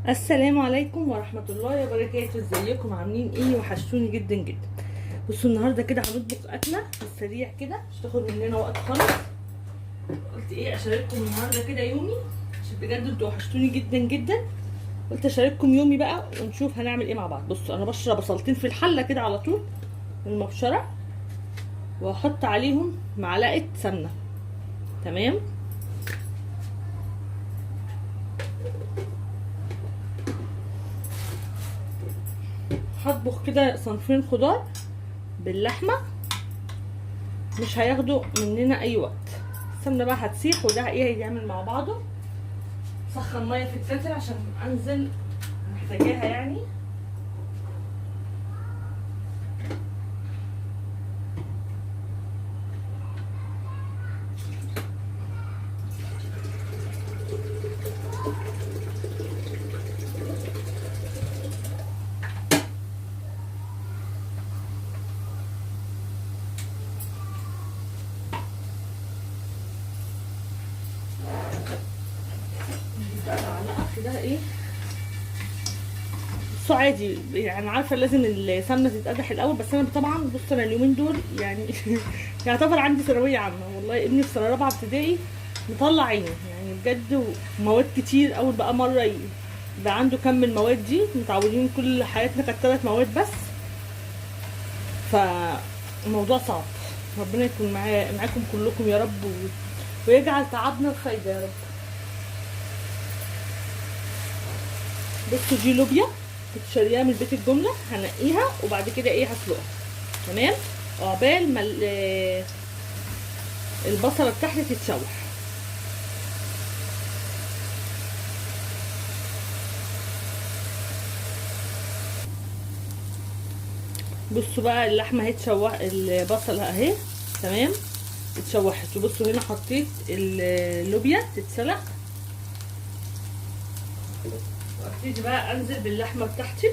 السلام عليكم ورحمة الله وبركاته. ازيكم عاملين ايه؟ وحشتوني جدا جدا. بصوا النهارده كده هنطبخ اكله في السريع كده مش تاخد مننا وقت خالص. قلت ايه اشارككم النهارده كده يومي عشان بجد انتوا وحشتوني جدا جدا. قلت اشارككم يومي بقى ونشوف هنعمل ايه مع بعض. بصوا انا بشرب بصلتين في الحله كده على طول من المبشره، واحط عليهم معلقه سمنه. تمام. هطبخ كده صنفين خضار باللحمه، مش هياخدوا مننا اي وقت. السمنه بقى هتسيح وده ايه هيعمل مع بعضه. سخن ميه في الكتل عشان انزل محتاجاها يعني. معلقه كده ايه بصوا عادي يعني، عارفه لازم السمنه تتقدح الاول، بس انا طبعا بص انا اليومين دول يعني يعتبر عندي ثانويه عامه. والله ابني في سنه رابعه ابتدائي مطلع عيني يعني بجد، ومواد كتير. اول بقى مره يبقى عنده كم من المواد دي، متعودين كل حياتنا كانت 3 مواد بس، فالموضوع صعب. ربنا يكون معاكم كلكم يا رب، ويجعل تعبنا الفايده يا رب. بصوا دي لوبيا كنت شاريها من بيت الجمله، هنقيها وبعد كده ايه هسلقها. تمام. عقبال ما البصله بتاعتي تتشوح. بصوا بقى اللحمه اهي اتشوح، البصله اهي تمام اتشوحت. وبصوا هنا حطيت اللوبيا تتسلق، وابتدي بقى انزل باللحمه بتاعتي.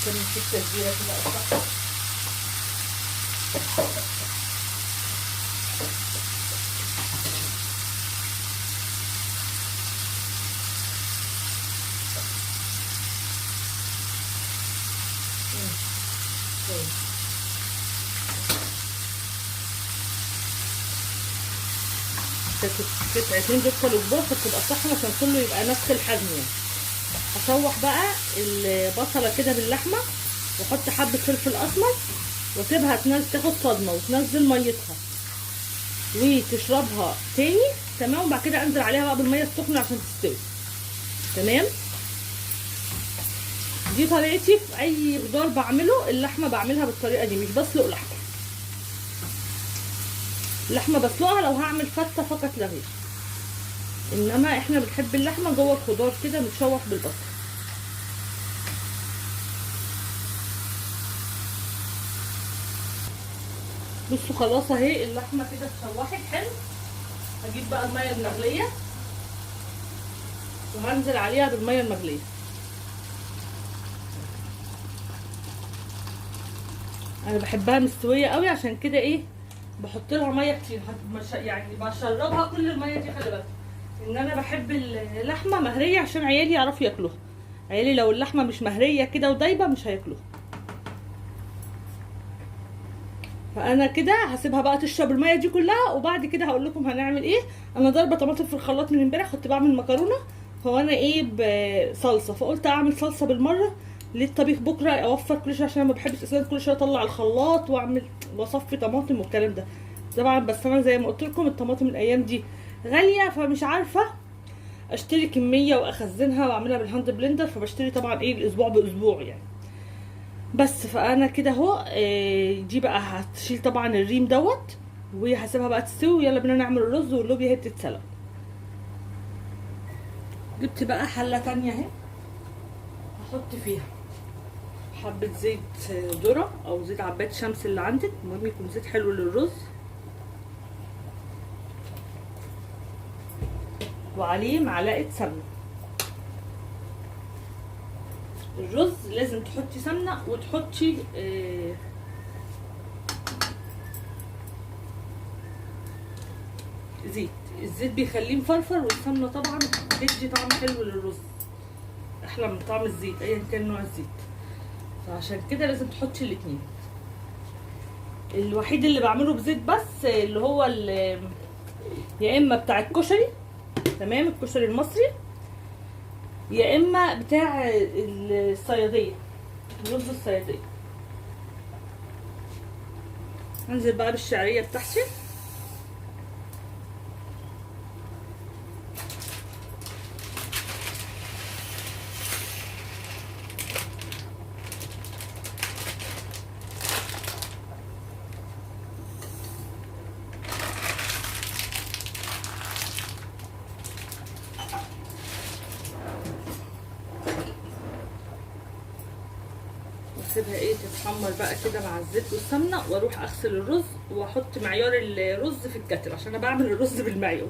نشيل تتبيله كده اصلا. قطعتين دول كانوا كبار فتبقى صحن عشان كله يبقى نفس الحجم يعني. هشوح بقى البصله كده باللحمه، واحط حبه فلفل اسمر، واسيبها تاخد صدمه وتنزل ميتها وتشربها تاني. تمام. وبعد كده انزل عليها بقى بالميه السخنه عشان تستوي. تمام. دي طريقتي في اي خضار بعمله. اللحمه بعملها بالطريقه دي، مش بسلق لحمه. اللحمه بسلقها لو هعمل فته فقط لا غير، انما احنا بنحب اللحمه جوه الخضار كده متشوح بالبصل. بصوا خلاص اهي اللحمه كده اتشوحت حلو. هجيب بقى الميه المغليه وهنزل عليها بالميه المغليه. انا بحبها مستويه قوي عشان كده ايه بحط لها ميه كتير، يعني بشربها كل الميه دي. خلي بالك ان انا بحب اللحمه مهريه عشان عيالي يعرفوا ياكلوها. عيالي لو اللحمه مش مهريه كده ودايبه مش هياكلوها. فانا كده هسيبها بقى تشرب الميه دي كلها، وبعد كده هقول لكم هنعمل ايه. انا ضاربه طماطم في الخلاط من امبارح، كنت بعمل مكرونه فانا ايه بصلصه، فقلت اعمل صلصه بالمره للطبيخ بكره اوفر كل شويه، عشان انا ما بحبش اصلا كل شويه اطلع الخلاط واعمل واصفي طماطم والكلام ده طبعا. بس انا زي ما قلت لكم الطماطم الايام دي غاليه، فمش عارفه اشتري كميه واخزنها واعملها بالهاند بلندر، فبشتري طبعا ايه الاسبوع باسبوع يعني. بس فانا كده اهو دي بقى هتشيل طبعا الريم دوت، وهسيبها بقى تستوي. يلا بينا نعمل الرز واللوبيا هي بتتسلق. جبت بقى حله تانية اهي هحط فيها حبه زيت ذره او زيت عباد شمس اللي عندك، المهم يكون زيت حلو للرز. وعليه معلقه سمنه. الرز لازم تحطي سمنه وتحطي زيت. الزيت بيخليه مفرفر، والسمنه طبعا بتدي طعم حلو للرز، احلى من طعم الزيت ايا كان نوع الزيت. فعشان كده لازم تحطي الاتنين. الوحيد اللي بعمله بزيت بس اللي هو يا اما بتاع الكشري، تمام، الكشري المصري، يا اما بتاع الصياديه، رز الصياديه. انزل بقى بالشعريه بتاعتي. واسيبها تتحمر بقى كده مع الزيت والسمنه، واروح اغسل الرز واحط معيار الرز في الكتل، عشان انا بعمل الرز بالمعيار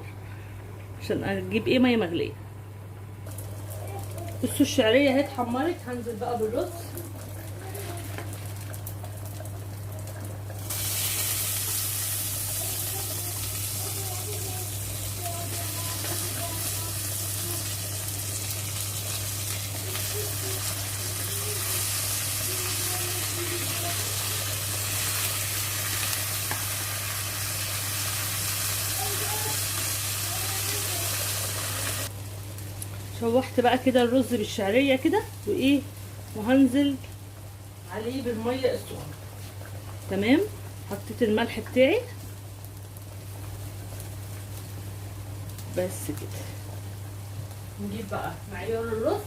عشان اجيب ميه مغليه. بصوا الشعريه اهي اتحمرت، هنزل بقى بالرز. شوحت بقى كده الرز بالشعريه كده وهنزل عليه بالميه السخنه. تمام، حطيت الملح بتاعي بس كده. نجيب بقى معيار الرز،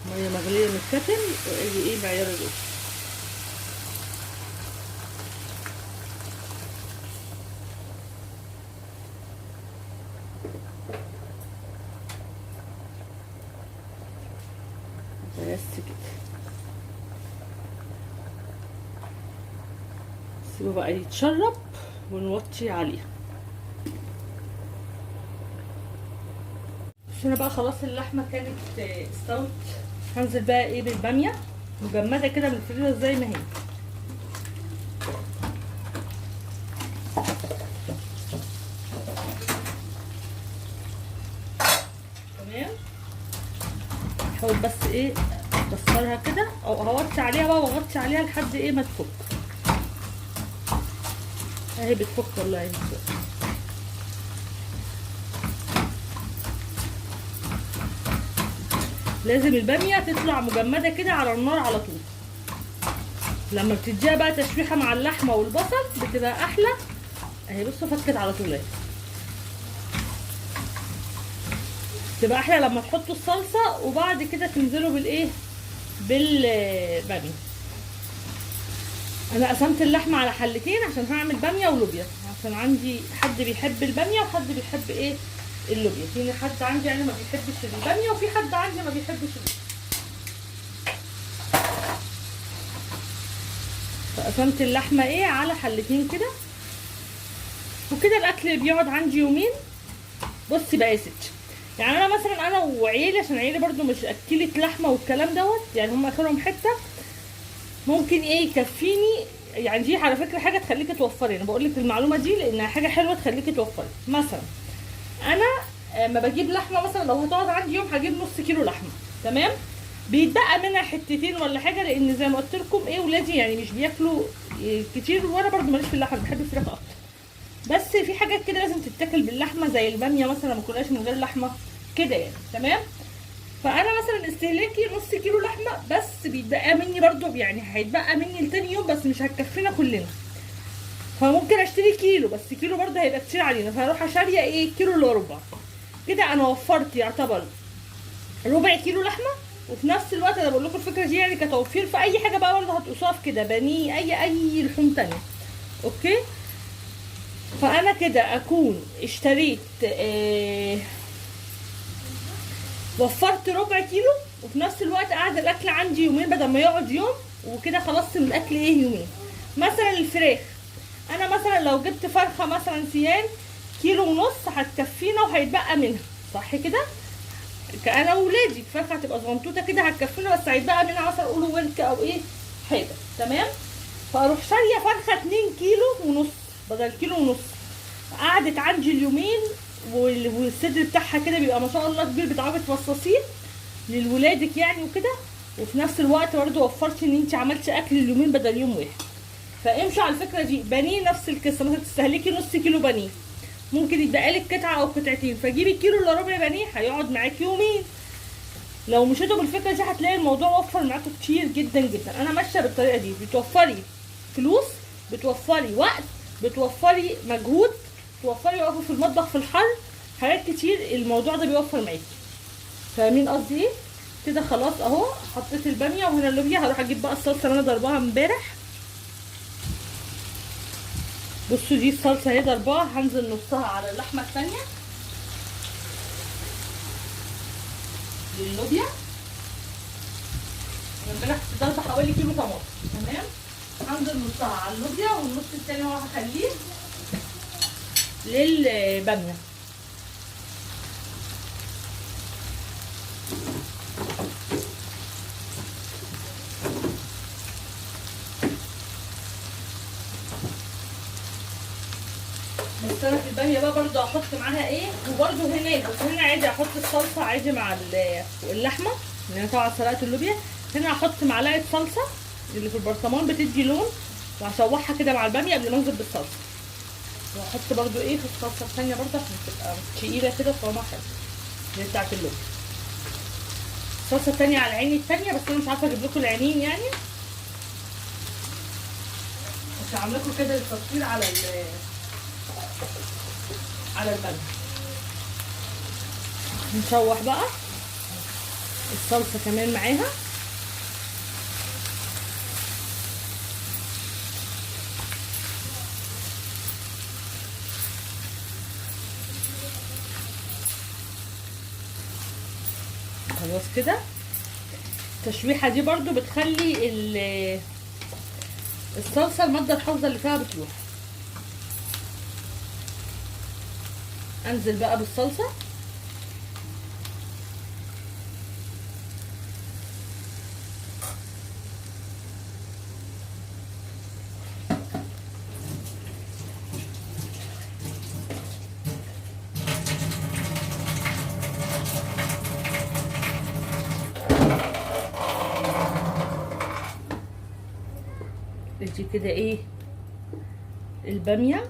ميه مغليه من الكتل، واجي معيار الرز. بس كده، سيبه بقى يتشرب ونوطي عليه. بس انا بقى خلاص اللحمه كانت استوت. هنزل بقى بالباميه مجمده كده من الفريزر زي ما هي. تمام، هحاول بس اكسرها كده، او هوطي عليها بقى واغطي عليها لحد ما تفك. اهي بتفك والله يا لازم الباميه تطلع مجمده كده على النار على طول. لما بتديها بقى تشويحه مع اللحمه والبصل بتبقى احلى. اهي بصوا فكت على طول اهي. تبقى احلى لما تحطوا الصلصه وبعد كده تنزلوا بالباميه. انا قسمت اللحمه على حلتين عشان هعمل باميه ولوبيا، عشان عندي حد بيحب الباميه وحد بيحب اللوبيا. في حد عندي يعني ما بيحبش الباميه، وفي حد عندي ما بيحبش اللوبيا. فقسمت اللحمه على حلتين كده، وكده الاكل بيقعد عندي يومين. بصي بقى يا ستي، يعني انا مثلا انا وعيالي، عشان عيالي برده مش اكلت لحمه والكلام دوت، يعني هم اخرهم حته، ممكن يكفيني. يعني دي على فكره حاجه تخليكي توفري، انا بقول لك المعلومه دي لانها حاجه حلوه تخليكي توفري. مثلا انا ما بجيب لحمه، مثلا لو هتقعد عندي يوم هجيب نص كيلو لحمه، تمام، بيتبقى منها حتتين ولا حاجه، لان زي ما قلت لكم ولادي يعني مش بياكلوا كتير، وانا برده ماليش في اللحمه، بحب الفراخ اكتر. بس في حاجات كده لازم تتاكل باللحمه، زي الباميه مثلا ما كلهاش من غير لحمه كده يعني، تمام. فانا مثلا استهلاكي نص كيلو لحمه بس، بيتبقى مني برده، يعني هيتبقى مني لتاني يوم بس مش هتكفينا كلنا. فممكن اشتري كيلو، بس كيلو برده هيبقى كتير علينا، فهروح اشاريه كيلو الا ربع. كده انا وفرت يعتبر ربع كيلو لحمه، وفي نفس الوقت انا بقول لكم الفكره دي يعني كتوفير في اي حاجه بقى برده هتقصوها في كده، بانيه، اي لحوم تانيه. اوكي، فانا كده اكون اشتريت وفرت ربع كيلو، وفي نفس الوقت قاعد الاكل عندي يومين بدل ما يقعد يوم، وكده خلصت من الاكل يومين. مثلا الفراخ انا مثلا لو جبت فرخه مثلا سيان كيلو ونص هتكفينا وهيتبقى منها، صح كده؟ كأنا وولادي الفرخه هتبقى صغنطوطه كده هتكفينا، بس هيتبقى منها مثلا قولوا ورك او ايه حاجه، تمام. فاروح شاريه فرخه 2 كيلو ونص بدل كيلو ونص، قعدت عندي اليومين، والصدر بتاعها كده بيبقى ما شاء الله كبير، بتعرفي تفصصيه لولادك يعني وكده، وفي نفس الوقت برضه وفرتي ان انت عملتي اكل اليومين بدل يوم واحد. فامشي على الفكره دي. بانيه نفس القصه، مثلا تستهلكي نص كيلو بانيه، ممكن يتبقى لك قطعه او قطعتين، فجيبي كيلو الا ربع بانيه هيقعد معاكي يومين. لو مشيتوا بالفكره دي هتلاقي الموضوع وفر معاكم كتير جدا جدا. انا ماشيه بالطريقه دي، بتوفري فلوس، بتوفري وقت، بتوفري مجهود، بتوفري وقفه في المطبخ في الحر، حاجات كتير الموضوع ده بيوفر معاكي. فاهمين قصدي ايه؟ كده خلاص اهو حطيت الباميه وهنا اللوبيا. هروح اجيب بقى الصلصه اللي انا ضرباها امبارح. بصوا دي الصلصه اهي ضرباها، هنزل نصها على اللحمه الثانيه لللوبيا. امبارح كنت ضاربه حوالي كيلو طماطم، تمام. هنزل نصها على اللوبيا والنص التاني هو هخليه للباميه. بس انا في الباميه بقى برضو هحط معاها ايه، وبرضو هنا عادي احط الصلصه عادي مع اللحمه، لان انا طبعا سلقت اللوبيا. هنا هحط معلقه صلصه اللي في البرطمان بتدي لون، وهشوحها كده مع الباميه قبل ما انزل بالصلصه. وهحط برضو ايه في الصلصه الثانيه برضو عشان تبقى تقيله كده وطعمها حلو، اللي بتاعت اللوبيا. الصلصه الثانيه على عيني الثانيه، بس انا مش عارفه اجيب لكم العينين يعني، مش هعمل لكم كده التصوير على الباميه. نشوح بقى الصلصه كمان معاها. خلاص كده. التشويحه دي برضو بتخلي الصلصه الماده الحافظه اللي فيها بتروح. انزل بقى بالصلصه. ادي كده ايه الباميه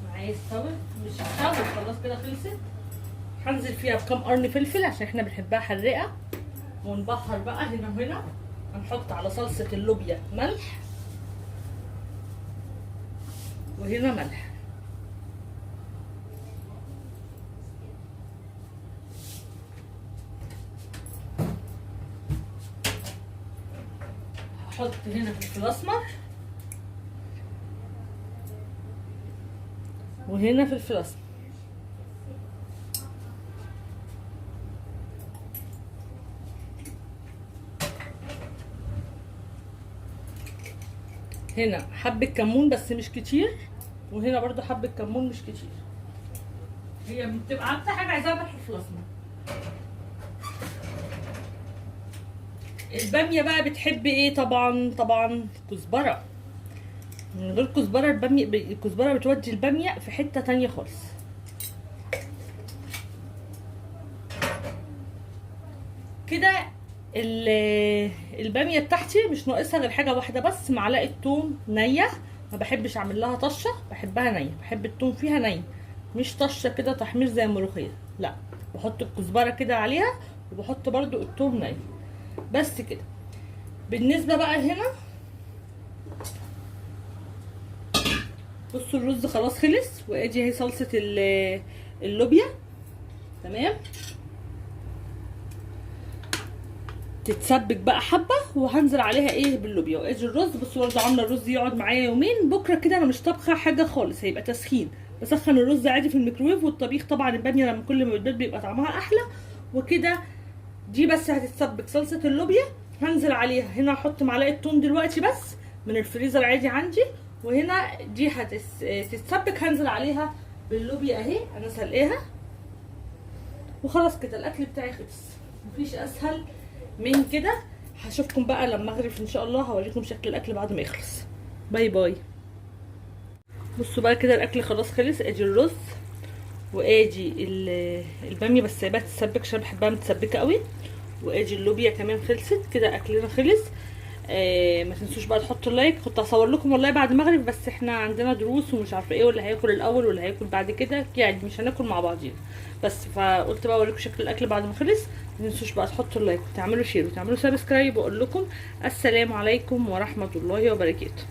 معايا استوت، مش هتستوي خلاص كده خلصت. هنزل فيها بكام قرن فلفل عشان احنا بنحبها حراقه، ونبهر بقى هنا وهنا. هنحط على صلصه اللوبيا ملح، وهنا ملح. هحط هنا فلفل اسمر، وهنا فلفل اسمر. هنا حبة كمون بس مش كتير، وهنا برضو حبة كمون مش كتير. هي بتبقى اكتر حاجة عايزاها بالفلفل الاسمر. البامية بقى بتحب ايه؟ طبعا كزبرة. من غير كزبرة الكزبرة بتودي البامية في حتة تانية خالص. كده الباميه بتاعتي مش ناقصها غير حاجه واحده بس، معلقه توم نيه. ما بحبش اعمل لها طشه، بحبها نيه، بحب التوم فيها ني، مش طشه كده تحمير زي الملوخيه، لا. بحط الكزبره كده عليها، وبحط برضو التوم ني، بس كده. بالنسبه بقى هنا بصوا الرز خلاص خلص، وادي اهي صلصه اللوبيا، تمام. تتسبك بقى حبه، وهنزل عليها ايه باللوبيا. وادي الرز. بصوا برضه عامله الرز يقعد معايا يومين. بكره كده انا مش طابخه حاجه خالص، هيبقى تسخين. بسخن الرز عادي في الميكرويف، والطبيخ طبعا الباميه لما كل ما بتبات بيبقى طعمها احلى وكده. دي بس هتتسبك صلصه اللوبيا هنزل عليها هنا، هحط معلقه توم دلوقتي بس من الفريزر عادي عندي، وهنا دي هتتسبك هنزل عليها باللوبيا اهي انا سلقاها. وخلاص كده الاكل بتاعي خلص، مفيش اسهل من كده. هشوفكم بقى لما اغرف ان شاء الله، هوريكم شكل الاكل بعد ما يخلص. باي باي. بصوا بقى كده الاكل خلاص خلص. ادي الرز وادي الباميه بس سايباها تتسبك عشان بحبها متسبكه قوي، وادي اللوبيا كمان خلصت كده. اكلنا خلص. ما تنسوش بقى تحطوا اللايك. كنت هصور لكم والله بعد المغرب بس احنا عندنا دروس ومش عارفه ايه، واللي هياكل الاول واللي هياكل بعد كده، يعني مش هناكل مع بعضينا بس. فقلت بقى اوريكم شكل الاكل بعد ما خلص. ما تنسوش بقى تحطوا اللايك وتعملوا شير وتعملوا سبسكرايب، واقول لكم السلام عليكم ورحمه الله وبركاته.